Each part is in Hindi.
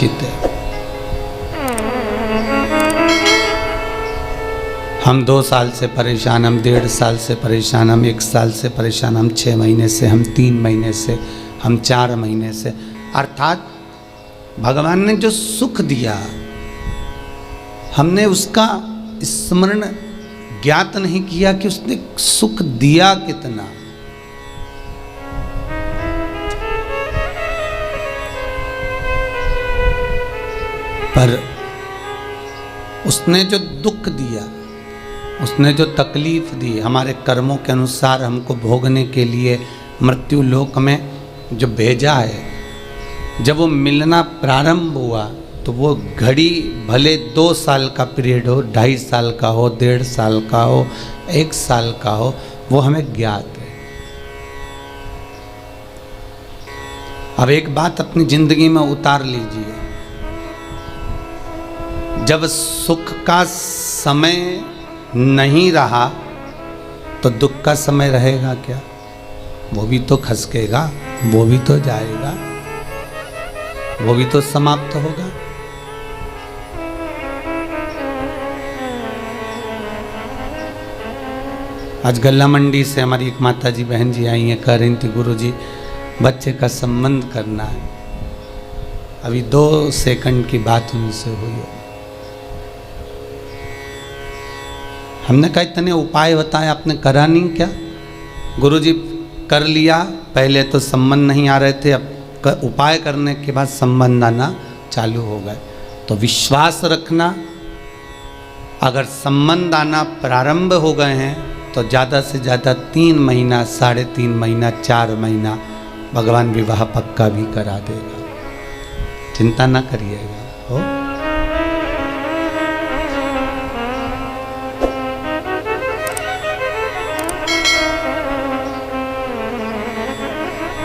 निश्चित है। हम 2 साल से परेशान, हम 1.5 साल से परेशान, हम 1 साल से परेशान, हम 6 महीने से, हम 3 महीने से, हम 4 महीने से। अर्थात भगवान ने जो सुख दिया हमने उसका स्मरण ज्ञात नहीं किया कि उसने सुख दिया कितना। पर उसने जो दुख दिया, उसने जो तकलीफ दी, हमारे कर्मों के अनुसार हमको भोगने के लिए मृत्यु लोक में जो भेजा है, जब वो मिलना प्रारंभ हुआ तो वो घड़ी भले 2 साल का पीरियड हो, 2.5 साल का हो, 1.5 साल का हो, 1 साल का हो, वो हमें ज्ञात है। अब एक बात अपनी जिंदगी में उतार लीजिए, जब सुख का समय नहीं रहा तो दुख का समय रहेगा क्या? वो भी तो खसकेगा, वो भी तो जाएगा, वो भी तो समाप्त होगा। आज गल्ला मंडी से हमारी एक माता जी बहन जी आई हैं, कह रही थी गुरुजी बच्चे का संबंध करना है। अभी 2 सेकंड की बात उनसे हुई। हमने कहा इतने उपाय बताए, आपने करा नहीं क्या? गुरुजी कर लिया, पहले तो संबंध नहीं आ रहे थे, अब उपाय करने के बाद संबंध आना चालू हो गए। तो विश्वास रखना, अगर संबंध आना प्रारंभ हो गए हैं तो ज़्यादा से ज़्यादा 3 महीना, 3.5 महीना, 4 महीना भगवान विवाह पक्का भी करा देगा। चिंता ना करिएगा। हो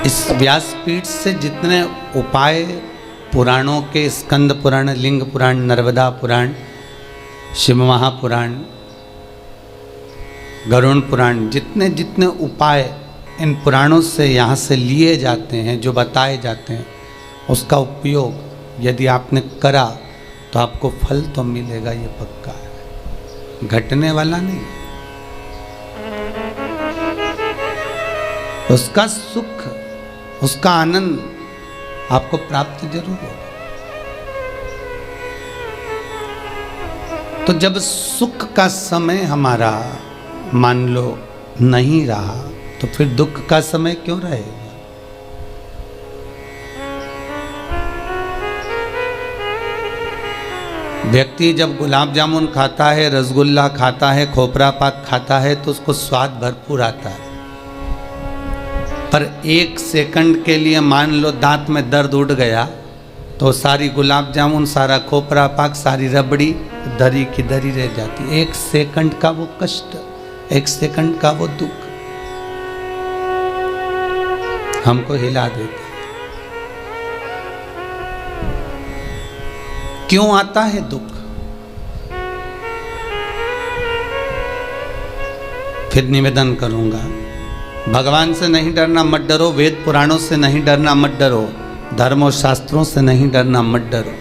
इस व्यासपीठ से जितने उपाय पुराणों के, स्कंद पुराण, लिंग पुराण, नर्मदा पुराण, शिव महापुराण, गरुण पुराण, जितने जितने उपाय इन पुराणों से यहाँ से लिए जाते हैं, जो बताए जाते हैं, उसका उपयोग यदि आपने करा तो आपको फल तो मिलेगा, ये पक्का है, घटने वाला नहीं। उसका सुख, उसका आनंद आपको प्राप्त जरूर होगा। तो जब सुख का समय हमारा मान लो नहीं रहा तो फिर दुख का समय क्यों रहेगा? व्यक्ति जब गुलाब जामुन खाता है, रसगुल्ला खाता है, खोपरा पाक खाता है तो उसको स्वाद भरपूर आता है। पर 1 सेकंड के लिए मान लो दांत में दर्द उठ गया तो सारी गुलाब जामुन, सारा खोपरा पाक, सारी रबड़ी दरी की दरी रह जाती। 1 सेकंड का वो कष्ट, 1 सेकंड का वो दुख हमको हिला देता। क्यों आता है दुख? फिर निवेदन करूंगा, भगवान से नहीं डरना मत डरो, वेद पुराणों से नहीं डरना मत डरो, धर्म और शास्त्रों से नहीं डरना मत डरो,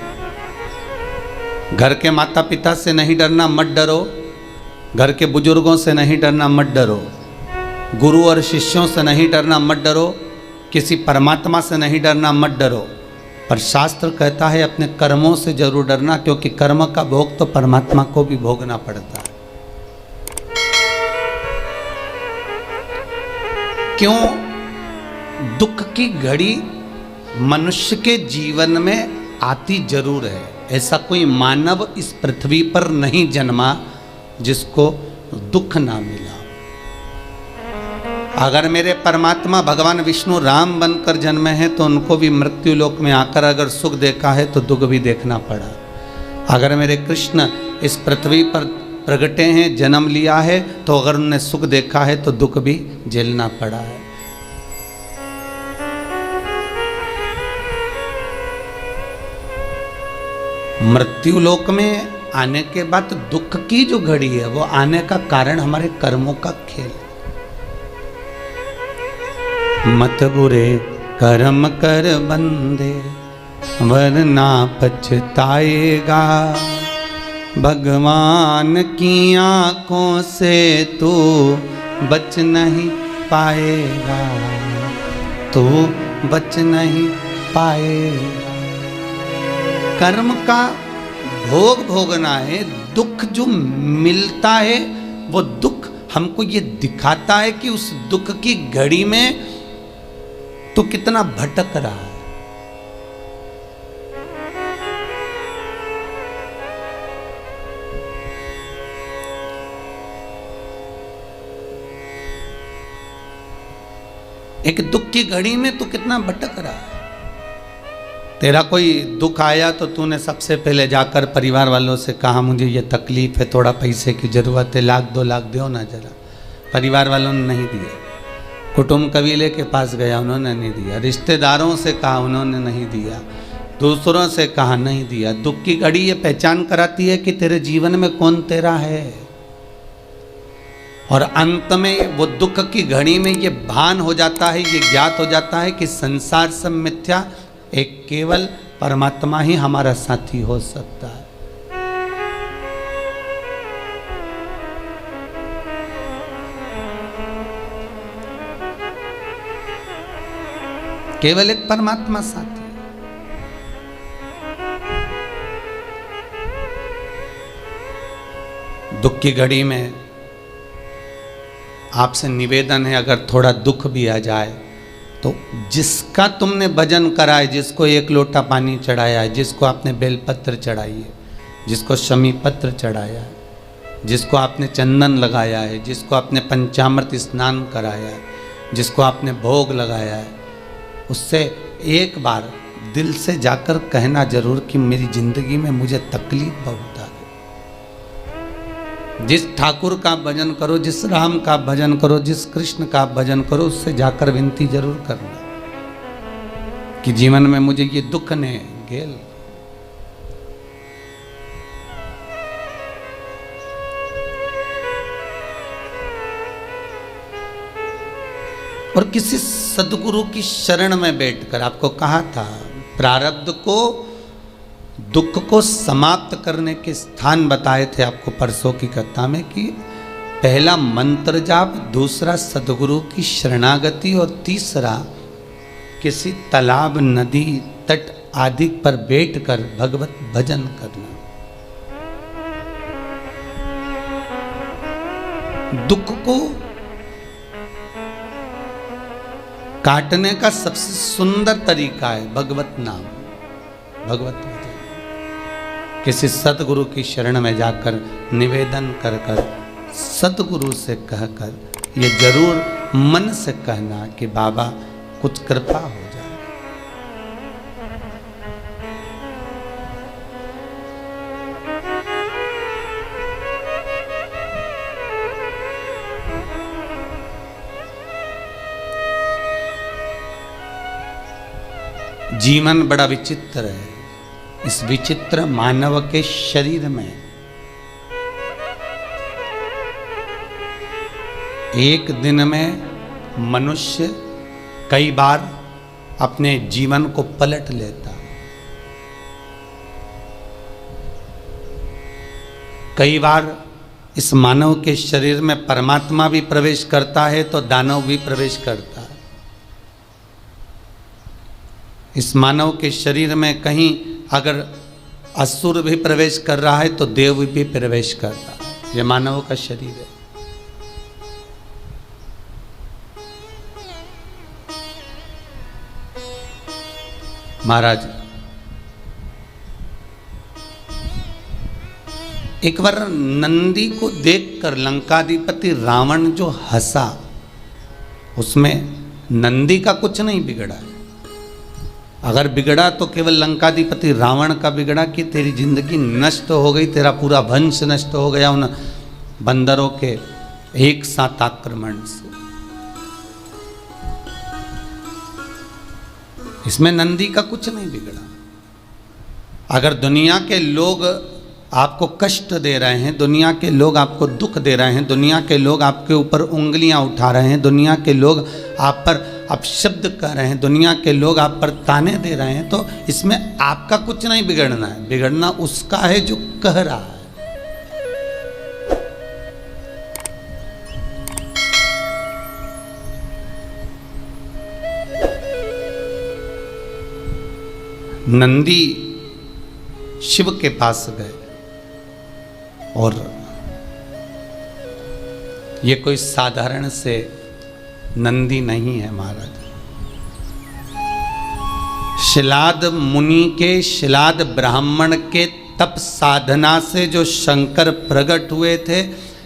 घर के माता पिता से नहीं डरना मत डरो, घर के बुजुर्गों से नहीं डरना मत डरो, गुरु और शिष्यों से नहीं डरना मत डरो, किसी परमात्मा से नहीं डरना मत डरो। पर शास्त्र कहता है अपने कर्मों से जरूर डरना, क्योंकि कर्म का भोग तो परमात्मा को भी भोगना पड़ता है। क्यों? दुख की घड़ी मनुष्य के जीवन में आती जरूर है। ऐसा कोई मानव इस पृथ्वी पर नहीं जन्मा जिसको दुख ना मिला। अगर मेरे परमात्मा भगवान विष्णु राम बनकर जन्मे हैं तो उनको भी मृत्यु लोक में आकर अगर सुख देखा है तो दुख भी देखना पड़ा। अगर मेरे कृष्ण इस पृथ्वी पर प्रगटे हैं, जन्म लिया है, तो अगर उन्होंने सुख देखा है तो दुख भी झेलना पड़ा है। मृत्यु लोक में आने के बाद दुख की जो घड़ी है वो आने का कारण हमारे कर्मों का खेल। मत बुरे कर्म कर बंदे वरना पछताएगा। भगवान की आंखों से तू बच नहीं पाएगा, तू बच नहीं पाएगा। कर्म का भोग भोगना है। दुख जो मिलता है वो दुख हमको ये दिखाता है कि उस दुख की घड़ी में तू कितना भटक रहा है। एक दुख की घड़ी में तू कितना भटक रहा है। तेरा कोई दुख आया तो तूने सबसे पहले जाकर परिवार वालों से कहा मुझे ये तकलीफ है, थोड़ा पैसे की ज़रूरत है, 1-2 लाख दो ना जरा। परिवार वालों ने नहीं दिया। कुटुंब कबीले के पास गया, उन्होंने नहीं दिया। रिश्तेदारों से कहा, उन्होंने नहीं दिया। दूसरों से कहा, नहीं दिया। दुख की घड़ी ये पहचान कराती है कि तेरे जीवन में कौन तेरा है। और अंत में वो दुख की घड़ी में ये भान हो जाता है, ये ज्ञात हो जाता है कि संसार सब मिथ्या, एक केवल परमात्मा ही हमारा साथी हो सकता है। केवल एक परमात्मा साथी। दुख की घड़ी में आपसे निवेदन है, अगर थोड़ा दुख भी आ जाए तो जिसका तुमने भजन करा है, जिसको 1 लोटा पानी चढ़ाया है, जिसको आपने बेलपत्र चढ़ाई है, जिसको शमी पत्र चढ़ाया है, जिसको आपने चंदन लगाया है, जिसको आपने पंचामृत स्नान कराया है, जिसको आपने भोग लगाया है, उससे एक बार दिल से जाकर कहना जरूर कि मेरी जिंदगी में मुझे तकलीफ बहुत आ गई। जिस ठाकुर का भजन करो, जिस राम का भजन करो, जिस कृष्ण का भजन करो, उससे जाकर विनती जरूर करना कि जीवन में मुझे ये दुख ने घेर। और किसी सदगुरु की शरण में बैठकर, आपको कहा था प्रारब्ध को, दुख को समाप्त करने के स्थान बताए थे आपको परसों की कथा में कि पहला मंत्र जाप, दूसरा सदगुरु की शरणागति और तीसरा किसी तालाब, नदी, तट आदि पर बैठकर भगवत भजन करना। दुख को काटने का सबसे सुंदर तरीका है भगवत नाम, भगवत भजन। किसी सतगुरु की शरण में जाकर निवेदन कर कर, सतगुरु से कहकर ये जरूर मन से कहना कि बाबा कुछ कृपा हो जाए। जीवन बड़ा विचित्र है। इस विचित्र मानव के शरीर में एक दिन में मनुष्य कई बार अपने जीवन को पलट लेता। कई बार इस मानव के शरीर में परमात्मा भी प्रवेश करता है तो दानव भी प्रवेश करता है। इस मानव के शरीर में कहीं अगर असुर भी प्रवेश कर रहा है तो देव भी प्रवेश कर रहा है। यह मानव का शरीर है। महाराज, एक बार नंदी को देखकर लंकाधिपति रावण जो हंसा, उसमें नंदी का कुछ नहीं बिगड़ा है। अगर बिगड़ा तो केवल लंकाधिपति रावण का बिगड़ा कि तेरी जिंदगी नष्ट हो गई, तेरा पूरा वंश नष्ट हो गया उन बंदरों के एक साथ आक्रमण से। इसमें नंदी का कुछ नहीं बिगड़ा। अगर दुनिया के लोग आपको कष्ट दे रहे हैं, दुनिया के लोग आपको दुख दे रहे हैं, दुनिया के लोग आपके ऊपर उंगलियां उठा रहे हैं, दुनिया के लोग आप पर अपशब्द कह रहे हैं, दुनिया के लोग आप पर ताने दे रहे हैं, तो इसमें आपका कुछ नहीं बिगड़ना है, बिगड़ना उसका है जो कह रहा है। नंदी शिव के पास गए और ये कोई साधारण से नंदी नहीं है महाराज। शिलाद मुनि के, शिलाद ब्राह्मण के तप साधना से जो शंकर प्रकट हुए थे,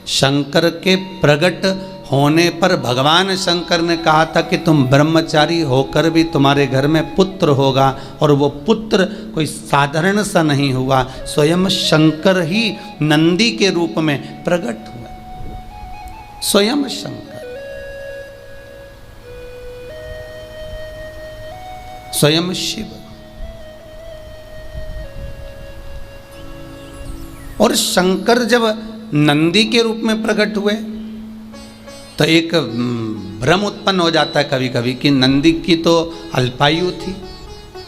शंकर के प्रकट होने पर भगवान शंकर ने कहा था कि तुम ब्रह्मचारी होकर भी तुम्हारे घर में पुत्र होगा, और वो पुत्र कोई साधारण सा नहीं हुआ, स्वयं शंकर ही नंदी के रूप में प्रकट हुए, स्वयं शंकर, स्वयं शिव। और शंकर जब नंदी के रूप में प्रकट हुए तो एक भ्रम उत्पन्न हो जाता है कभी कभी कि नंदी की तो अल्पायु थी,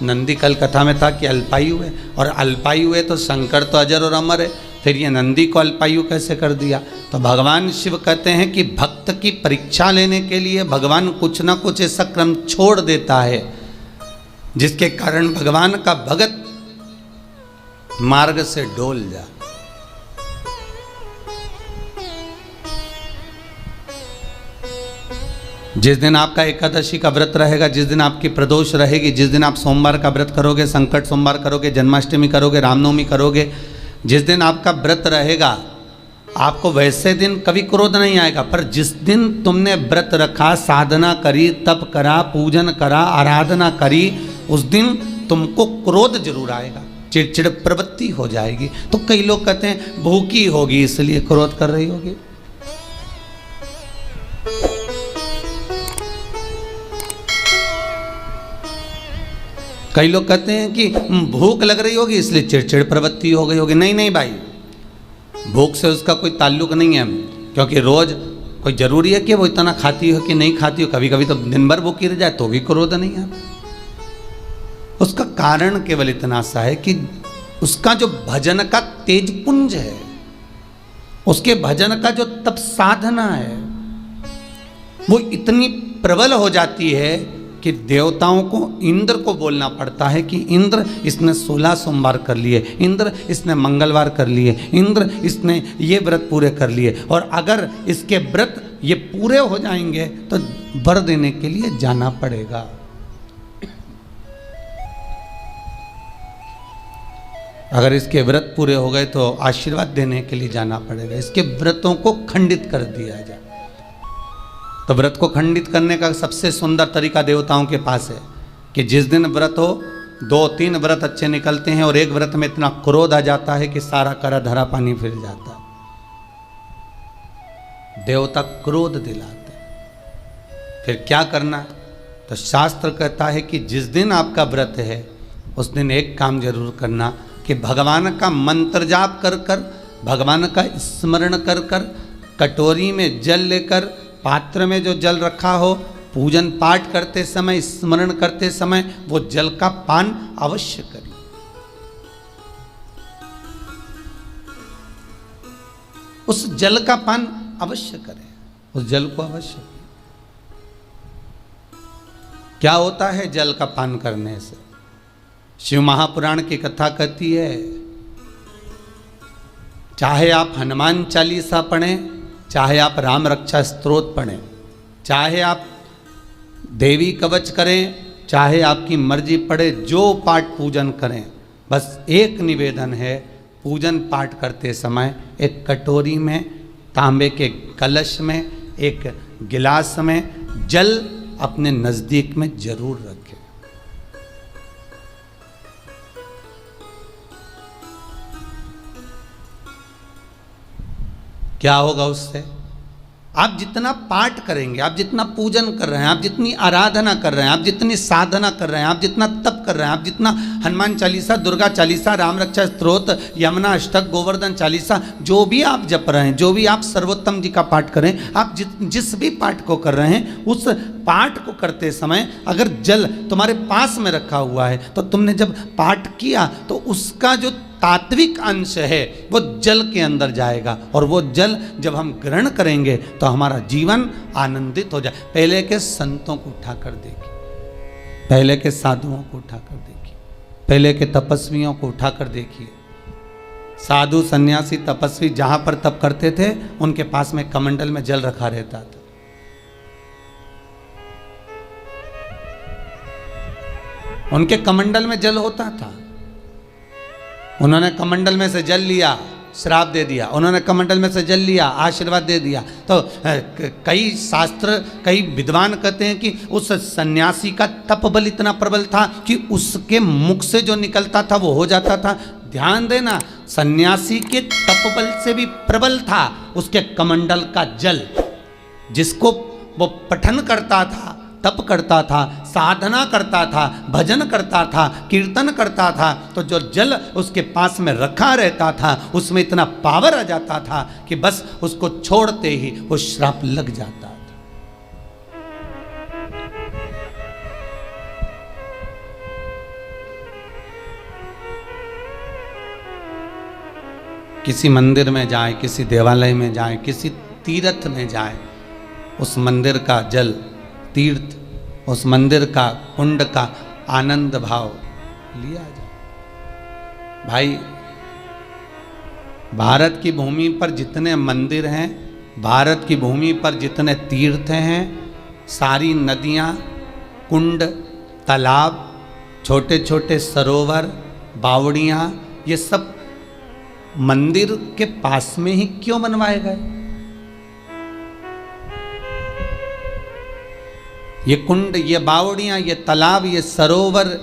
नंदी कल कथा में था कि अल्पायु है, और अल्पायु है तो शंकर तो अजर और अमर है, फिर ये नंदी को अल्पायु कैसे कर दिया? तो भगवान शिव कहते हैं कि भक्त की परीक्षा लेने के लिए भगवान कुछ ना कुछ ऐसा क्रम छोड़ देता है जिसके कारण भगवान का भगत मार्ग से डोल जाए। जिस दिन आपका एकादशी का व्रत रहेगा, जिस दिन आपकी प्रदोष रहेगी, जिस दिन आप सोमवार का व्रत करोगे, संकट सोमवार करोगे, जन्माष्टमी करोगे, रामनवमी करोगे, जिस दिन आपका व्रत रहेगा, आपको वैसे दिन कभी क्रोध नहीं आएगा, पर जिस दिन तुमने व्रत रखा, साधना करी, तप करा, पूजन करा, आराधना करी, उस दिन तुमको क्रोध जरूर आएगा, चिड़चिड़ प्रवृत्ति हो जाएगी। तो कई लोग कहते हैं भूखी होगी इसलिए क्रोध कर रही होगी। कई लोग कहते हैं कि भूख लग रही होगी इसलिए चिड़चिड़ प्रवृत्ति हो गई होगी। नहीं नहीं भाई, भूख से उसका कोई ताल्लुक नहीं है, क्योंकि रोज कोई जरूरी है कि वो इतना खाती हो कि नहीं खाती हो, कभी कभी तो दिन भर भूखी रह जाए तो भी क्रोध नहीं है। उसका कारण केवल इतना सा है कि उसका जो भजन का तेज पुंज है, उसके भजन का जो तप साधना है, वो इतनी प्रबल हो जाती है कि देवताओं को, इंद्र को बोलना पड़ता है कि इंद्र इसने 16 सोमवार कर लिए, इंद्र इसने मंगलवार कर लिए, इंद्र इसने ये व्रत पूरे कर लिए, और अगर इसके व्रत ये पूरे हो जाएंगे तो वर देने के लिए जाना पड़ेगा। अगर इसके व्रत पूरे हो गए तो आशीर्वाद देने के लिए जाना पड़ेगा। इसके व्रतों को खंडित कर दिया जाए। तो व्रत को खंडित करने का सबसे सुंदर तरीका देवताओं के पास है कि जिस दिन व्रत हो, 2-3 व्रत अच्छे निकलते हैं और एक व्रत में इतना क्रोध आ जाता है कि सारा करा धरा पानी फिर जाता है। देवता क्रोध दिलाते हैं। फिर क्या करना? तो शास्त्र कहता है कि जिस दिन आपका व्रत है उस दिन एक काम जरूर करना कि भगवान का मंत्र जाप कर कर, भगवान का स्मरण कर कर, कटोरी में जल लेकर, पात्र में जो जल रखा हो, पूजन पाठ करते समय, स्मरण करते समय वो जल का पान अवश्य करें। उस जल का पान अवश्य करें, उस जल को अवश्य। क्या होता है जल का पान करने से? शिव महापुराण की कथा कहती है, चाहे आप हनुमान चालीसा पढ़ें, चाहे आप राम रक्षा स्तोत्र पढ़ें, चाहे आप देवी कवच करें, चाहे आपकी मर्जी पड़े, जो पाठ पूजन करें, बस एक निवेदन है, पूजन पाठ करते समय एक कटोरी में, तांबे के कलश में, एक गिलास में जल अपने नज़दीक में जरूर रखें। क्या होगा उससे? आप जितना पाठ करेंगे, आप जितना पूजन कर रहे हैं, आप जितनी आराधना कर रहे हैं, आप जितनी साधना कर रहे हैं, आप जितना तप कर रहे हैं, आप जितना हनुमान चालीसा, दुर्गा चालीसा, राम रक्षा स्तोत्र, यमुना अष्टक, गोवर्धन चालीसा, जो भी आप जप रहे हैं, जो भी आप सर्वोत्तम जी का पाठ करें, आप जिस भी पाठ को कर रहे हैं, उस पाठ को करते समय अगर जल तुम्हारे पास में रखा हुआ है तो तुमने जब पाठ किया तो उसका जो तात्विक अंश है वो जल के अंदर जाएगा, और वो जल जब हम ग्रहण करेंगे तो हमारा जीवन आनंदित हो जाए। पहले के संतों को उठाकर देखिए, पहले के साधुओं को उठाकर देखिए, पहले के तपस्वियों को उठाकर देखिए। साधु सन्यासी तपस्वी जहां पर तप करते थे उनके पास में कमंडल में जल रखा रहता था। उनके कमंडल में जल होता था। उन्होंने कमंडल में से जल लिया, श्राप दे दिया, उन्होंने कमंडल में से जल लिया, आशीर्वाद दे दिया। तो कई शास्त्र, कई विद्वान कहते हैं कि उस सन्यासी का तप बल इतना प्रबल था कि उसके मुख से जो निकलता था वो हो जाता था। ध्यान देना, सन्यासी के तप बल से भी प्रबल था उसके कमंडल का जल, जिसको वो पठन करता था, तप करता था, साधना करता था, भजन करता था, कीर्तन करता था, तो जो जल उसके पास में रखा रहता था उसमें इतना पावर आ जाता था कि बस उसको छोड़ते ही वो श्राप लग जाता था। किसी मंदिर में जाए, किसी देवालय में जाए, किसी तीर्थ में जाए, उस मंदिर का जल, तीर्थ, उस मंदिर का कुंड का आनंद भाव लिया जाए। भाई, भारत की भूमि पर जितने मंदिर हैं, भारत की भूमि पर जितने तीर्थ हैं, सारी नदियाँ, कुंड, तालाब, छोटे छोटे सरोवर, बावड़ियाँ, ये सब मंदिर के पास में ही क्यों बनवाए गए? ये कुंड, ये बावड़ियाँ, ये तालाब, ये सरोवर,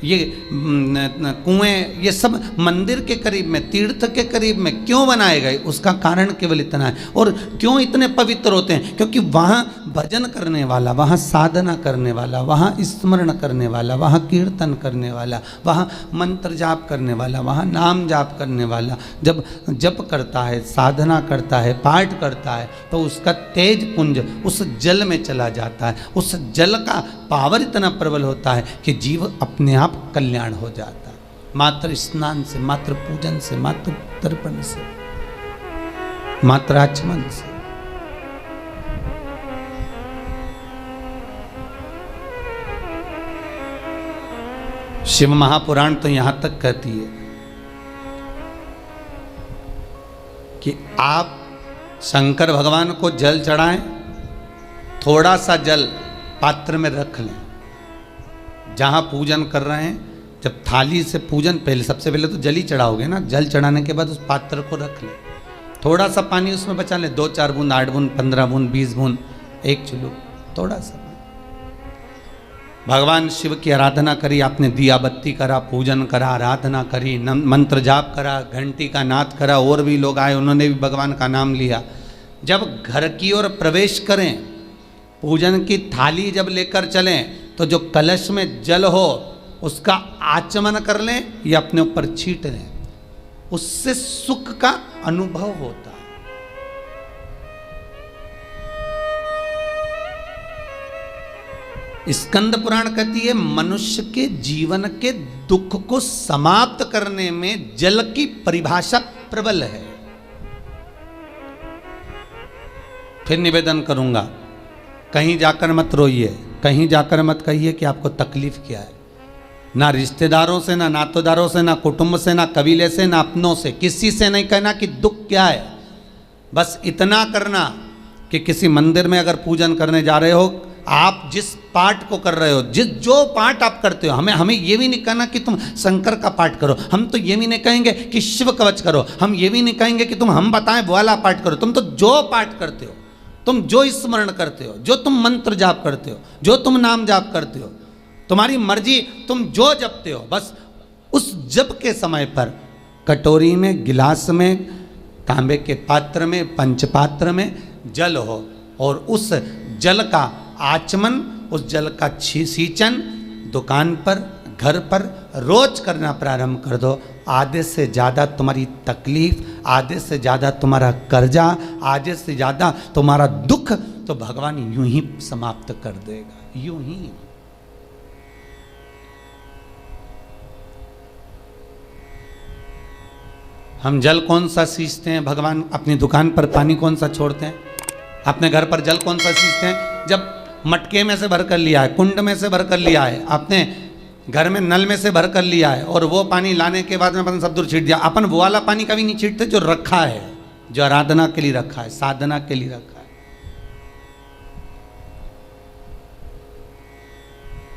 ये कुएं, ये सब मंदिर के करीब में, तीर्थ के करीब में क्यों बनाए गए? उसका कारण केवल इतना है। और क्यों इतने पवित्र होते हैं? क्योंकि वहाँ भजन करने वाला, वहाँ साधना करने वाला, वहाँ स्मरण करने वाला, वहाँ कीर्तन करने वाला, वहाँ मंत्र जाप करने वाला, वहाँ नाम जाप करने वाला जब जप करता है, साधना करता है, पाठ करता है, तो उसका तेज पुंज उस जल में चला जाता है। उस जल का पावर इतना प्रबल होता है कि जीव अपने आप कल्याण हो जाता है। मात्र स्नान से, मात्र पूजन से, मात्र तर्पण से, मात्र आचमन से। शिव महापुराण तो यहां तक कहती है कि आप शंकर भगवान को जल चढ़ाएं, थोड़ा सा जल पात्र में रख लें। जहाँ पूजन कर रहे हैं, जब थाली से पूजन, पहले सबसे पहले तो जल ही चढ़ाओगे ना, जल चढ़ाने के बाद उस पात्र को रख लें, थोड़ा सा पानी उसमें बचा लें, 2-4 बूंद, 8 बूंद, 15 बूंद, 20 बूंद, 1 चुल्लू, थोड़ा सा। भगवान शिव की आराधना करी, आपने दिया बत्ती करा, पूजन करा, आराधना करी, मंत्र जाप करा, घंटी का नाद करा, और भी लोग आए, उन्होंने भी भगवान का नाम लिया। जब घर की ओर प्रवेश करें, पूजन की थाली जब लेकर चलें, तो जो कलश में जल हो उसका आचमन कर लें या अपने ऊपर छीट लें, उससे सुख का अनुभव होता है। स्कंद पुराण कहती है मनुष्य के जीवन के दुख को समाप्त करने में जल की परिभाषा प्रबल है। फिर निवेदन करूंगा, कहीं जाकर मत रोइए, कहीं जाकर मत कहिए कि आपको तकलीफ क्या है। ना रिश्तेदारों से, ना नातेदारों से, ना कुटुंब से, ना कबीले से, ना अपनों से, किसी से नहीं कहना कि दुख क्या है। बस इतना करना कि किसी मंदिर में अगर पूजन करने जा रहे हो, आप जिस पाठ को कर रहे हो, जो पाठ आप करते हो, हमें ये भी नहीं कहना कि तुम शंकर का पाठ करो, हम तो ये भी नहीं कहेंगे कि शिव कवच करो, हम ये भी नहीं कहेंगे कि तुम हम बताएं वो वाला पाठ करो। तुम तो जो पाठ करते हो, तुम जो स्मरण करते हो, जो तुम मंत्र जाप करते हो, जो तुम नाम जाप करते हो, तुम्हारी मर्जी, तुम जो जपते हो, बस उस जप के समय पर कटोरी में, गिलास में, तांबे के पात्र में, पंचपात्र में जल हो, और उस जल का आचमन, उस जल का सींचन दुकान पर, घर पर रोज करना प्रारंभ कर दो। आधे से ज़्यादा तुम्हारी तकलीफ, आधे से ज़्यादा तुम्हारा कर्जा, आधे से ज़्यादा तुम्हारा दुख तो भगवान यूं ही समाप्त कर देगा, यूं ही। हम जल कौन सा सींचते हैं? भगवान अपनी दुकान पर पानी कौन सा छोड़ते हैं? अपने घर पर जल कौन सा सींचते हैं? जब मटके में से भर कर लिया है, कुंड में से भर कर लिया है, अपने घर में नल में से भर कर लिया है, और वो पानी लाने के बाद में अपन सब दूर छीट दिया। अपन वो वाला पानी कभी नहीं छीटते जो रखा है, जो आराधना के लिए रखा है, साधना के लिए रखा है,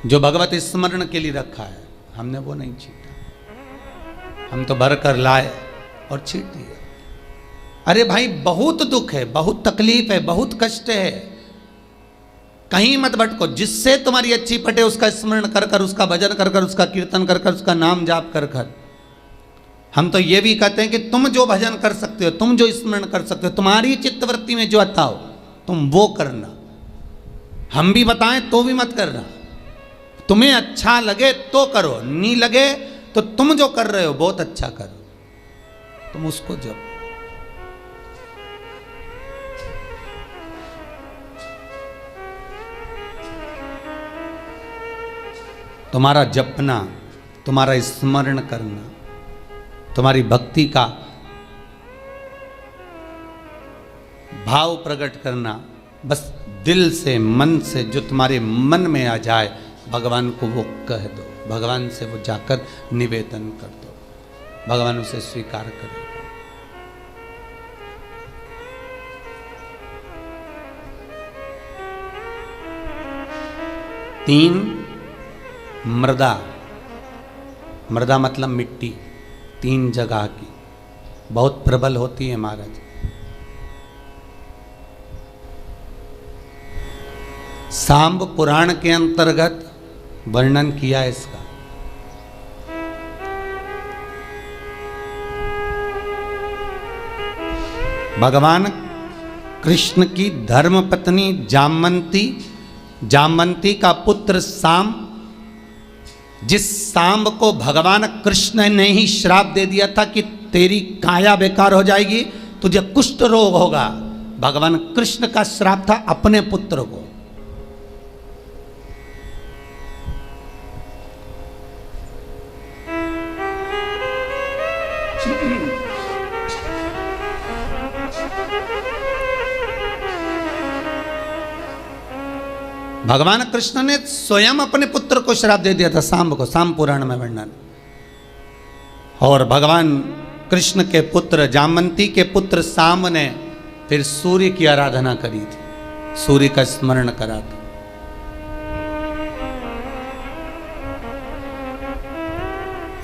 जो भगवत स्मरण के लिए रखा है। हमने वो नहीं छीटा, हम तो भर कर लाए और छीट दिया। अरे भाई, बहुत दुख है, बहुत तकलीफ है, बहुत कष्ट है, कहीं मत भटको। जिससे तुम्हारी अच्छी पटे उसका स्मरण कर कर, उसका भजन कर कर, उसका कीर्तन कर कर, उसका नाम जाप कर कर। हम तो ये भी कहते हैं कि तुम जो भजन कर सकते हो, तुम जो स्मरण कर सकते हो, तुम्हारी चित्तवृत्ति में जो आता हो तुम वो करना। हम भी बताएं तो भी मत करना। तुम्हें अच्छा लगे तो करो, नहीं लगे तो तुम जो कर रहे हो बहुत अच्छा करो, तुम उसको जप। तुम्हारा जपना, तुम्हारा स्मरण करना, तुम्हारी भक्ति का भाव प्रकट करना, बस दिल से, मन से, जो तुम्हारे मन में आ जाए भगवान को वो कह दो। भगवान से वो जाकर निवेदन कर दो, भगवान उसे स्वीकार करे। तीन, मृदा। मृदा मतलब मिट्टी, 3 जगह की, बहुत प्रबल होती है महाराज। सांब पुराण के अंतर्गत वर्णन किया इसका। भगवान कृष्ण की धर्म पत्नी जामवंती का पुत्र सांब, जिस सांब को भगवान कृष्ण ने ही श्राप दे दिया था कि तेरी काया बेकार हो जाएगी, तुझे कुष्ठ रोग होगा। भगवान कृष्ण का श्राप था अपने पुत्र को। भगवान कृष्ण ने स्वयं अपने पुत्र को श्राप दे दिया था, सांब को, सांब पुराण में वर्णन। और भगवान कृष्ण के पुत्र जामवंती के पुत्र सांब ने फिर सूर्य की आराधना करी थी, सूर्य का स्मरण करा था।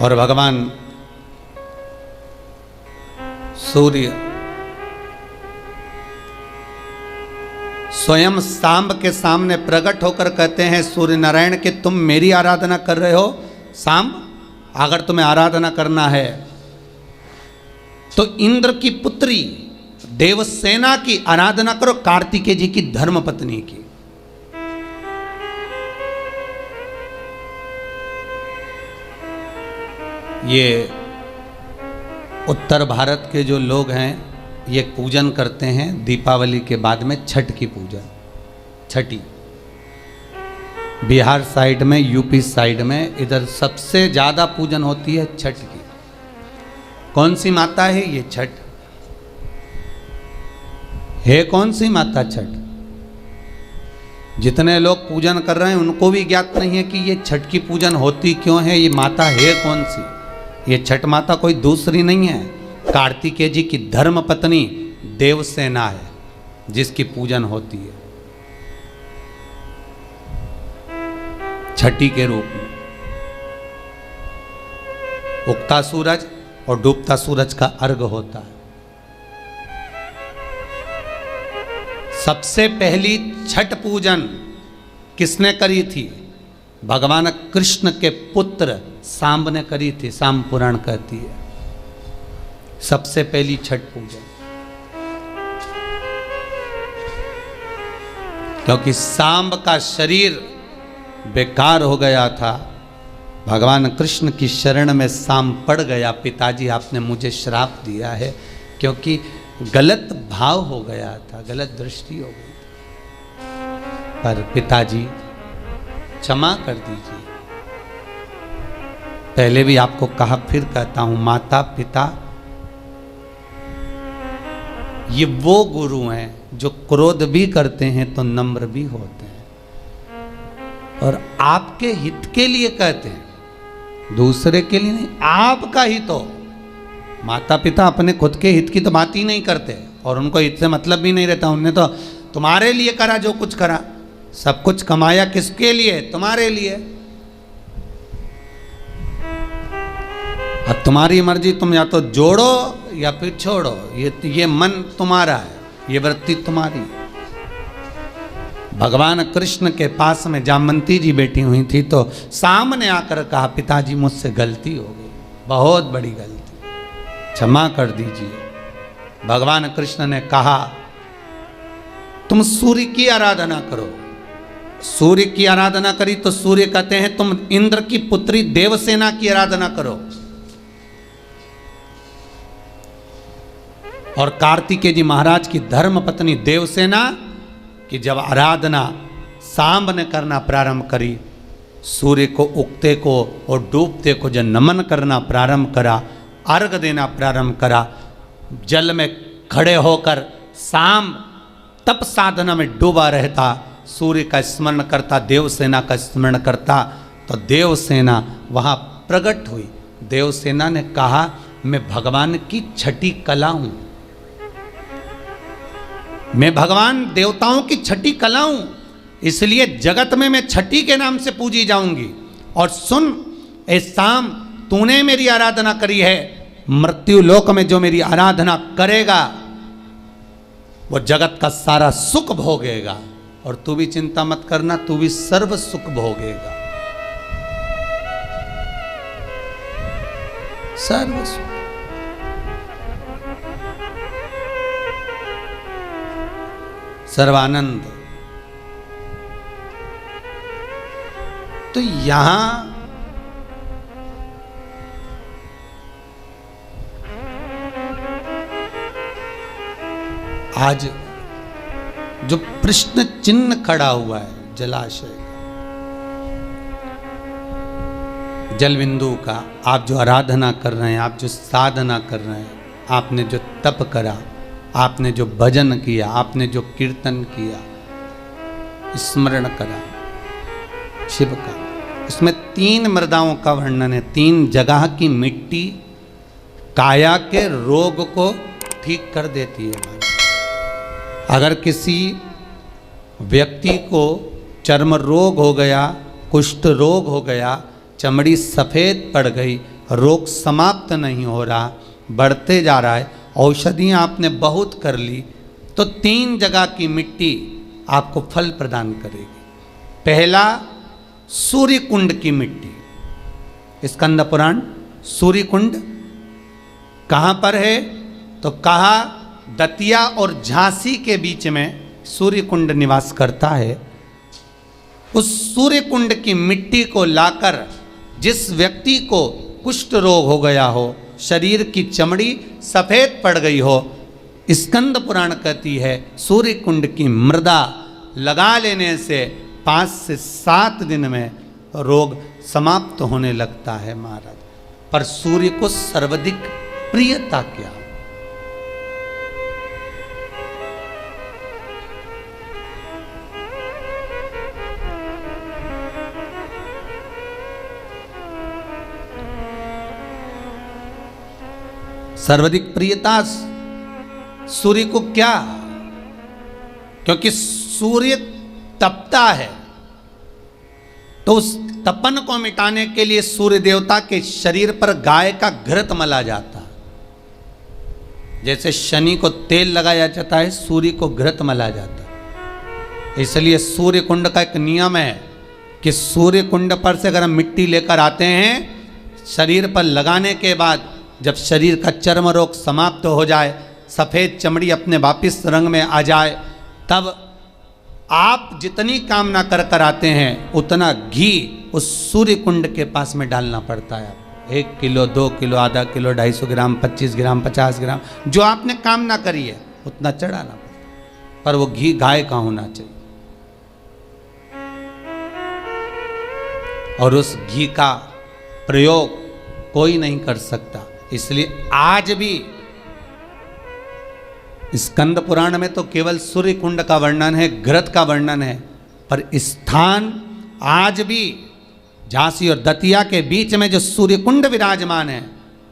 और भगवान सूर्य स्वयं सांब के सामने प्रकट होकर कहते हैं सूर्य नारायण कि तुम मेरी आराधना कर रहे हो सांब, अगर तुम्हें आराधना करना है तो इंद्र की पुत्री देवसेना की आराधना करो, कार्तिकेय जी की धर्मपत्नी की। ये उत्तर भारत के जो लोग हैं ये पूजन करते हैं दीपावली के बाद में छठ की पूजन, छठी। बिहार साइड में, यूपी साइड में, इधर सबसे ज़्यादा पूजन होती है छठ की। कौन सी माता है ये छठ? है कौन सी माता छठ? जितने लोग पूजन कर रहे हैं उनको भी ज्ञात नहीं है कि ये छठ की पूजन होती क्यों है, ये माता है कौन सी। ये छठ माता कोई दूसरी नहीं है, कार्तिकेय जी की धर्म पत्नी देवसेना है जिसकी पूजन होती है छठी के रूप में। उगता सूरज और डूबता सूरज का अर्घ होता है। सबसे पहली छठ पूजन किसने करी थी? भगवान कृष्ण के पुत्र सांब ने करी थी, सांब पुराण कहती है सबसे पहली छठ पूजन। क्योंकि सांब का शरीर बेकार हो गया था, भगवान कृष्ण की शरण में साम पड़ गया, पिताजी आपने मुझे श्राप दिया है, क्योंकि गलत भाव हो गया था, गलत दृष्टि हो गई थी। पर पिताजी क्षमा कर दीजिए। पहले भी आपको कहा, फिर कहता हूं, माता पिता ये वो गुरु हैं जो क्रोध भी करते हैं तो नम्र भी होते हैं, और आपके हित के लिए कहते हैं, दूसरे के लिए नहीं, आपका हित हो। माता पिता अपने खुद के हित की तो बात ही नहीं करते, और उनको हित से मतलब भी नहीं रहता। उनने तो तुम्हारे लिए करा जो कुछ करा, सब कुछ कमाया किसके लिए? तुम्हारे लिए। अब तुम्हारी मर्जी, तुम या तो जोड़ो या फिर छोड़ो, ये मन तुम्हारा है, ये वृत्ति तुम्हारी। भगवान कृष्ण के पास में जामवंती जी बैठी हुई थी, तो सामने आकर कहा, पिताजी मुझसे गलती हो गई, बहुत बड़ी गलती, क्षमा कर दीजिए। भगवान कृष्ण ने कहा, तुम सूर्य की आराधना करो। सूर्य की आराधना करी तो सूर्य कहते हैं, तुम इंद्र की पुत्री देवसेना की आराधना करो। और कार्तिकेय जी महाराज की धर्म पत्नी देवसेना की जब आराधना सांब ने करना प्रारंभ करी, सूर्य को उगते को और डूबते को जब नमन करना प्रारंभ करा, अर्घ देना प्रारंभ करा, जल में खड़े होकर सांब तप साधना में डूबा रहता, सूर्य का स्मरण करता, देवसेना का स्मरण करता, तो देवसेना वहाँ प्रकट हुई। देवसेना ने कहा, मैं भगवान की छठी कला हूँ, मैं भगवान देवताओं की छठी कला हूँ, इसलिए जगत में मैं छठी के नाम से पूजी जाऊंगी। और सुन, ए शाम, तूने मेरी आराधना करी है, मृत्यु लोक में जो मेरी आराधना करेगा वो जगत का सारा सुख भोगेगा, और तू भी चिंता मत करना, तू भी सर्व सुख भोगेगा, सर्व सुख। सर्वानंद। तो यहां आज जो प्रश्न चिन्ह खड़ा हुआ है जलाशय का, जल बिंदु का, आप जो आराधना कर रहे हैं, आप जो साधना कर रहे हैं, आपने जो तप करा, आपने जो भजन किया, आपने जो कीर्तन किया, स्मरण करा शिव का, इसमें 3 मृदाओं का वर्णन है। 3 जगह की मिट्टी काया के रोग को ठीक कर देती है। अगर किसी व्यक्ति को चर्म रोग हो गया, कुष्ठ रोग हो गया, चमड़ी सफ़ेद पड़ गई, रोग समाप्त नहीं हो रहा, बढ़ते जा रहा है, औषधियाँ आपने बहुत कर ली, तो 3 जगह की मिट्टी आपको फल प्रदान करेगी। पहला, सूर्य कुंड की मिट्टी। स्कंद पुराण, सूर्य कुंड कहाँ पर है? तो कहा दतिया और झांसी के बीच में सूर्य कुंड निवास करता है। उस सूर्य कुंड की मिट्टी को लाकर जिस व्यक्ति को कुष्ठ रोग हो गया हो, शरीर की चमड़ी सफ़ेद पड़ गई हो, स्कंद पुराण कहती है सूर्य कुंड की मृदा लगा लेने से 5 से 7 दिन में रोग समाप्त होने लगता है महाराज। पर सूर्य को सर्वाधिक प्रियता क्या? सर्वाधिक प्रियता सूर्य को क्या? क्योंकि सूर्य तपता है, तो उस तपन को मिटाने के लिए सूर्य देवता के शरीर पर गाय का घृत मला जाता। जैसे शनि को तेल लगाया जाता है, सूर्य को घृत मला जाता। इसलिए सूर्य कुंड का एक नियम है कि सूर्य कुंड पर से अगर हम मिट्टी लेकर आते हैं, शरीर पर लगाने के बाद जब शरीर का चर्म रोग समाप्त हो जाए, सफ़ेद चमड़ी अपने वापिस रंग में आ जाए, तब आप जितनी कामना कर कर आते हैं उतना घी उस सूर्य कुंड के पास में डालना पड़ता है। 1 किलो, 2 किलो, आधा किलो, 250 ग्राम, 25 ग्राम, 50 ग्राम, जो आपने कामना करी है उतना चढ़ाना पड़ता है। पर वो घी गाय का होना चाहिए, और उस घी का प्रयोग कोई नहीं कर सकता। इसलिए आज भी स्कंद पुराण में तो केवल सूर्य कुंड का वर्णन है, घृत का वर्णन है, पर स्थान आज भी झांसी और दतिया के बीच में जो सूर्य कुंड विराजमान है,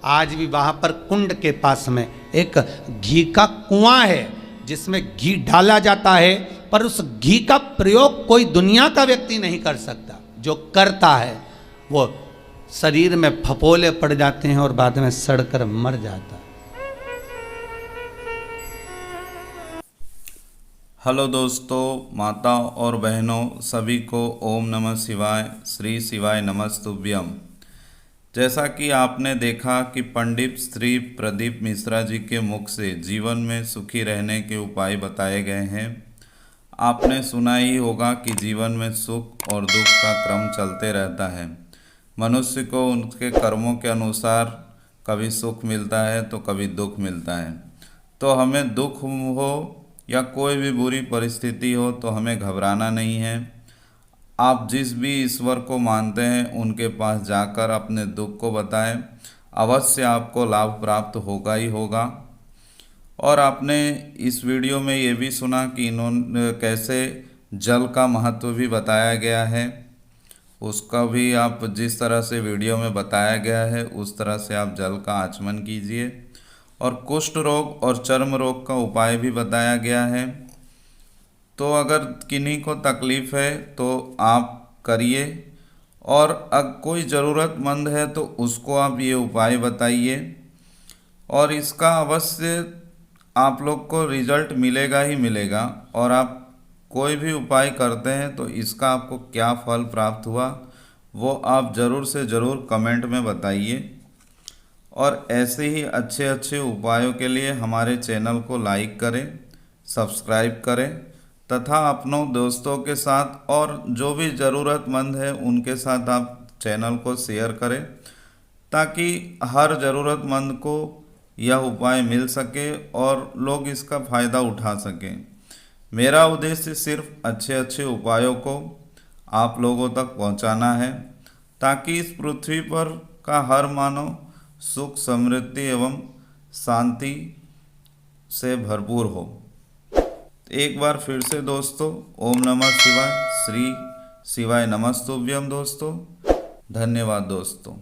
आज भी वहां पर कुंड के पास में एक घी का कुआं है जिसमें घी डाला जाता है, पर उस घी का प्रयोग कोई दुनिया का व्यक्ति नहीं कर सकता। जो करता है वो शरीर में फपोले पड़ जाते हैं और बाद में सड़कर मर जाता है। हेलो दोस्तों, माताओं और बहनों, सभी को ओम नमः शिवाय, श्री शिवाय नमस्तुभ्यम। जैसा कि आपने देखा कि पंडित श्री प्रदीप मिश्रा जी के मुख से जीवन में सुखी रहने के उपाय बताए गए हैं। आपने सुना ही होगा कि जीवन में सुख और दुख का क्रम चलते रहता है। मनुष्य को उनके कर्मों के अनुसार कभी सुख मिलता है तो कभी दुख मिलता है। तो हमें दुख हो या कोई भी बुरी परिस्थिति हो तो हमें घबराना नहीं है। आप जिस भी ईश्वर को मानते हैं उनके पास जाकर अपने दुख को बताएं, अवश्य आपको लाभ प्राप्त होगा ही होगा। और आपने इस वीडियो में ये भी सुना कि इन्होंने कैसे जल का महत्व भी बताया गया है, उसका भी आप जिस तरह से वीडियो में बताया गया है उस तरह से आप जल का आचमन कीजिए। और कुष्ठ रोग और चर्म रोग का उपाय भी बताया गया है। तो अगर किन्हीं को तकलीफ़ है तो आप करिए, और अगर कोई ज़रूरतमंद है तो उसको आप ये उपाय बताइए, और इसका अवश्य आप लोग को रिजल्ट मिलेगा ही मिलेगा। और आप कोई भी उपाय करते हैं तो इसका आपको क्या फल प्राप्त हुआ वो आप ज़रूर से ज़रूर कमेंट में बताइए। और ऐसे ही अच्छे अच्छे उपायों के लिए हमारे चैनल को लाइक करें, सब्सक्राइब करें, तथा अपनों दोस्तों के साथ और जो भी ज़रूरतमंद है उनके साथ आप चैनल को शेयर करें, ताकि हर ज़रूरतमंद को यह उपाय मिल सके और लोग इसका फ़ायदा उठा सकें। मेरा उद्देश्य सिर्फ अच्छे अच्छे उपायों को आप लोगों तक पहुंचाना है, ताकि इस पृथ्वी पर का हर मानव सुख, समृद्धि एवं शांति से भरपूर हो। एक बार फिर से दोस्तों, ओम नमः शिवाय, श्री शिवाय नमस्तुभ्यम दोस्तों। धन्यवाद दोस्तों।